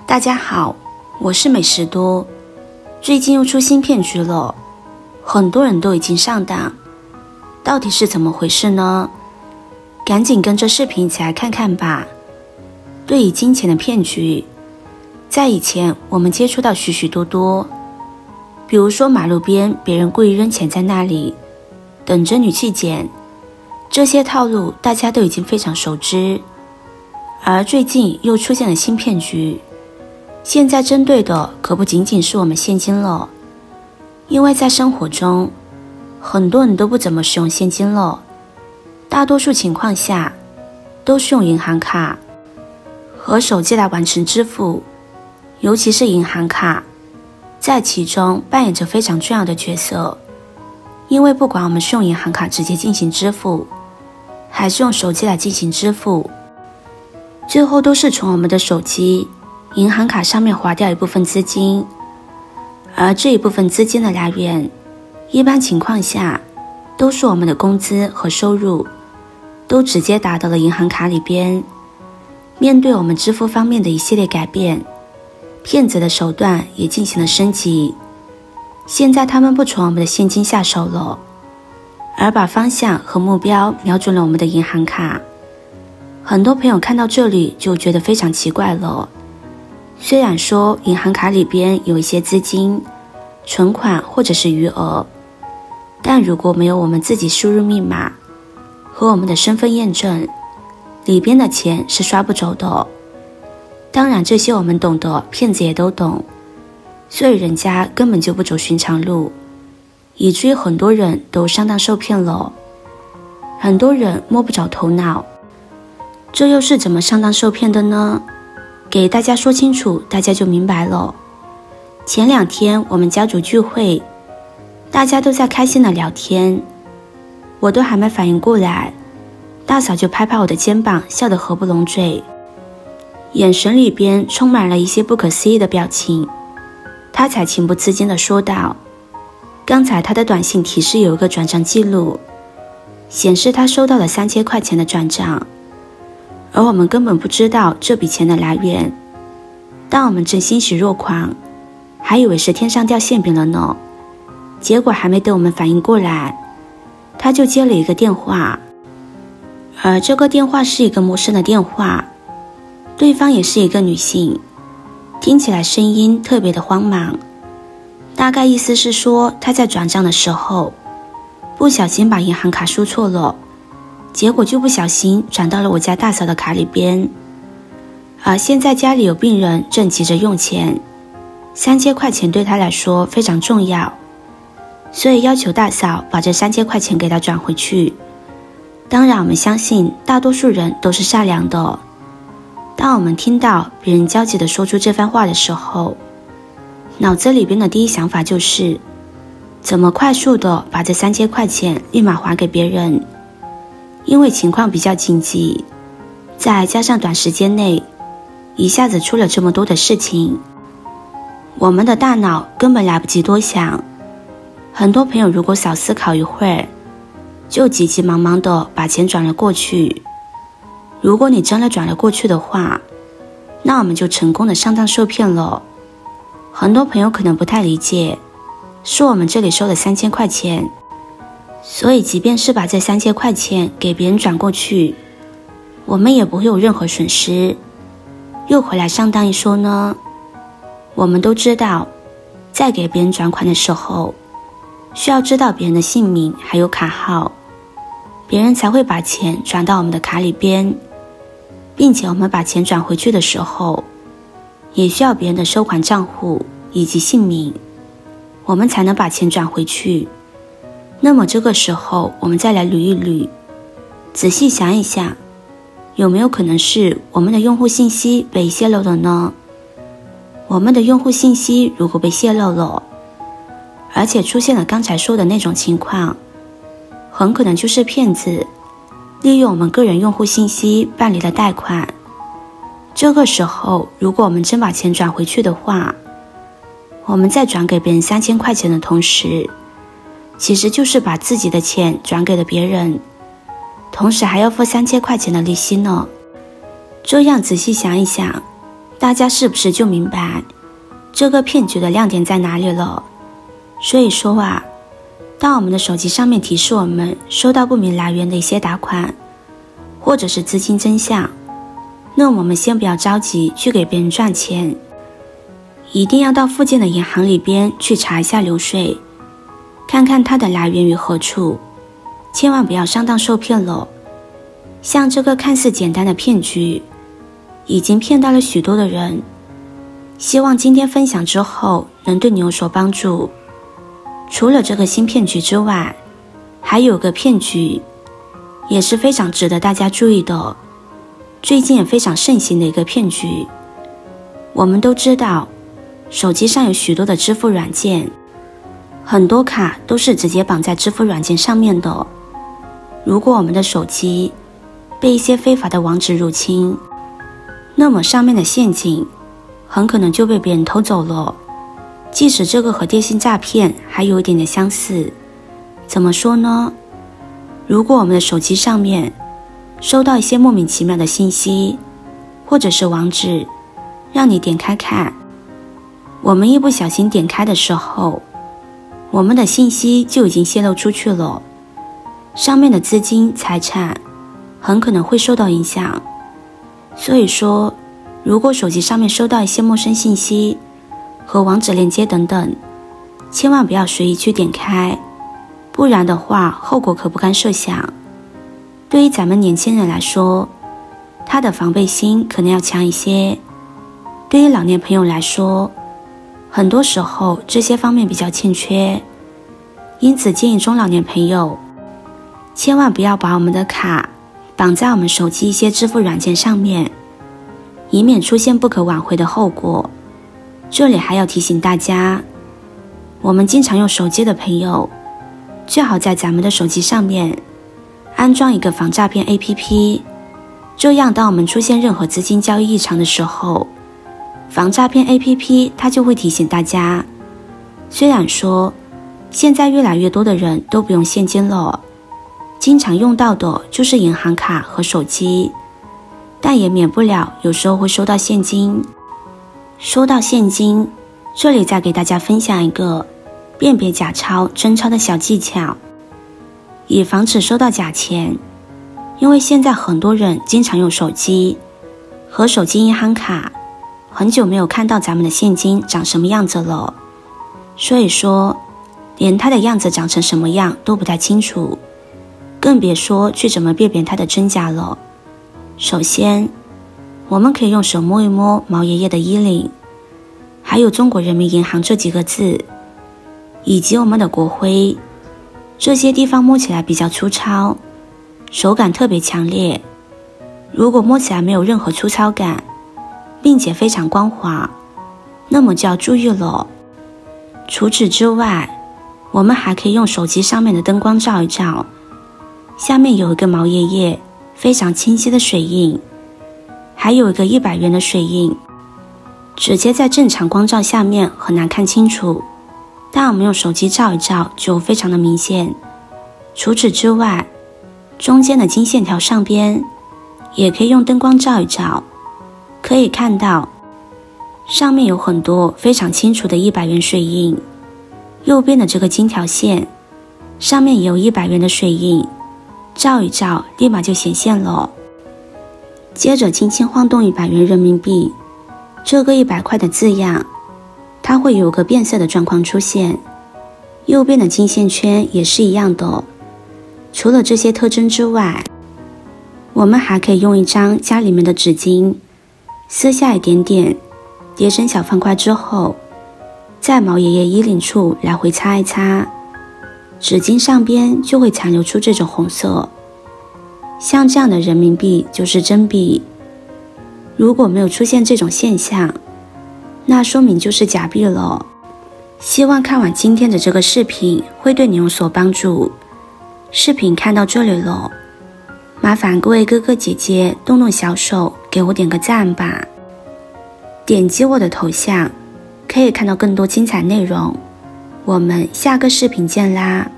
大家好，我是美食多。最近又出新骗局了，很多人都已经上当，到底是怎么回事呢？赶紧跟着视频一起来看看吧。对于金钱的骗局，在以前我们接触到许许多多，比如说马路边别人故意扔钱在那里，等着你去捡，这些套路大家都已经非常熟知。而最近又出现了新骗局，现在针对的可不仅仅是我们现金了，因为在生活中，很多人都不怎么使用现金了，大多数情况下都是用银行卡和手机来完成支付，尤其是银行卡，在其中扮演着非常重要的角色。因为不管我们是用银行卡直接进行支付，还是用手机来进行支付，最后都是从我们的手机、银行卡上面划掉一部分资金，而这一部分资金的来源，一般情况下都是我们的工资和收入，都直接打到了银行卡里边。面对我们支付方面的一系列改变，骗子的手段也进行了升级。现在他们不从我们的现金下手了，而把方向和目标瞄准了我们的银行卡。很多朋友看到这里就觉得非常奇怪了，虽然说银行卡里边有一些资金、存款或者是余额，但如果没有我们自己输入密码和我们的身份验证，里边的钱是刷不走的。当然这些我们懂得，骗子也都懂，所以人家根本就不走寻常路，以至于很多人都上当受骗了。很多人摸不着头脑，这又是怎么上当受骗的呢？给大家说清楚，大家就明白了。前2天我们家族聚会，大家都在开心的聊天，我都还没反应过来，大嫂就拍拍我的肩膀，笑得合不拢嘴，眼神里边充满了一些不可思议的表情。她才情不自禁地说道，刚才她的短信提示有一个转账记录，显示她收到了3000块钱的转账，而我们根本不知道这笔钱的来源。当我们正欣喜若狂，还以为是天上掉馅饼了呢，结果还没等我们反应过来，他就接了一个电话，而这个电话是一个陌生的电话，对方也是一个女性，听起来声音特别的慌忙，大概意思是说她在转账的时候不小心把银行卡输错了，结果就不小心转到了我家大嫂的卡里边，而现在家里有病人正急着用钱，3000块钱对她来说非常重要，所以要求大嫂把这3000块钱给她转回去。当然我们相信大多数人都是善良的，当我们听到别人焦急地说出这番话的时候，脑子里边的第一想法就是怎么快速地把这3000块钱立马还给别人。因为情况比较紧急，再加上短时间内一下子出了这么多的事情，我们的大脑根本来不及多想。很多朋友如果少思考一会儿，就急急忙忙地把钱转了过去。如果你真的转了过去的话，那我们就成功的上当受骗了。很多朋友可能不太理解，说我们这里收了3000块钱，所以即便是把这3000块钱给别人转过去，我们也不会有任何损失。又回来上当一说呢，我们都知道，在给别人转款的时候，需要知道别人的姓名还有卡号，别人才会把钱转到我们的卡里边，并且我们把钱转回去的时候，也需要别人的收款账户以及姓名，我们才能把钱转回去。那么这个时候我们再来捋一捋，仔细想一想，有没有可能是我们的用户信息被泄露了呢？我们的用户信息如果被泄露了，而且出现了刚才说的那种情况，很可能就是骗子利用我们个人用户信息办理了贷款。这个时候如果我们真把钱转回去的话，我们在转给别人3000块钱的同时，其实就是把自己的钱转给了别人，同时还要付3000块钱的利息呢。这样仔细想一想，大家是不是就明白这个骗局的亮点在哪里了？所以说啊，当我们的手机上面提示我们收到不明来源的一些打款，或者是资金真相，那我们先不要着急去给别人赚钱，一定要到附近的银行里边去查一下流水，看看它的来源于何处，千万不要上当受骗了。像这个看似简单的骗局，已经骗到了许多的人。希望今天分享之后能对你有所帮助。除了这个新骗局之外，还有个骗局也是非常值得大家注意的，最近也非常盛行的一个骗局。我们都知道手机上有许多的支付软件，很多卡都是直接绑在支付软件上面的。如果我们的手机被一些非法的网址入侵，那么上面的陷阱很可能就被别人偷走了。即使这个和电信诈骗还有一点点相似，怎么说呢？如果我们的手机上面收到一些莫名其妙的信息，或者是网址，让你点开看，我们一不小心点开的时候，我们的信息就已经泄露出去了，上面的资金、财产很可能会受到影响。所以说，如果手机上面收到一些陌生信息和网址链接等等，千万不要随意去点开，不然的话后果可不堪设想。对于咱们年轻人来说，他的防备心可能要强一些，对于老年朋友来说，很多时候这些方面比较欠缺，因此建议中老年朋友千万不要把我们的卡绑在我们手机一些支付软件上面，以免出现不可挽回的后果。这里还要提醒大家，我们经常用手机的朋友，最好在咱们的手机上面安装一个防诈骗 APP， 这样当我们出现任何资金交易异常的时候，防诈骗 APP 它就会提醒大家。虽然说现在越来越多的人都不用现金了，经常用到的就是银行卡和手机，但也免不了有时候会收到现金。说到现金，这里再给大家分享一个辨别假钞真钞的小技巧，以防止收到假钱。因为现在很多人经常用手机和手机银行卡，很久没有看到咱们的现金长什么样子了，所以说连它的样子长成什么样都不太清楚，更别说去怎么辨别它的真假了。首先，我们可以用手摸一摸毛爷爷的衣领，还有中国人民银行这几个字，以及我们的国徽，这些地方摸起来比较粗糙，手感特别强烈。如果摸起来没有任何粗糙感，并且非常光滑，那么就要注意了。除此之外，我们还可以用手机上面的灯光照一照，下面有一个毛爷爷非常清晰的水印，还有一个100元的水印，直接在正常光照下面很难看清楚，但我们用手机照一照就非常的明显。除此之外，中间的金线条上边也可以用灯光照一照，可以看到上面有很多非常清楚的100元水印，右边的这个金条线上面也有100元的水印，照一照立马就显现了。接着轻轻晃动100元人民币，这个100块的字样它会有个变色的状况出现，右边的金线圈也是一样的。除了这些特征之外，我们还可以用一张家里面的纸巾撕下一点点，叠成小方块之后，在毛爷爷衣领处来回擦一擦，纸巾上边就会残留出这种红色。像这样的人民币就是真币，如果没有出现这种现象，那说明就是假币了。希望看完今天的这个视频会对你有所帮助。视频看到这里了，麻烦各位哥哥姐姐动动小手给我点个赞吧。点击我的头像可以看到更多精彩内容，我们下个视频见啦。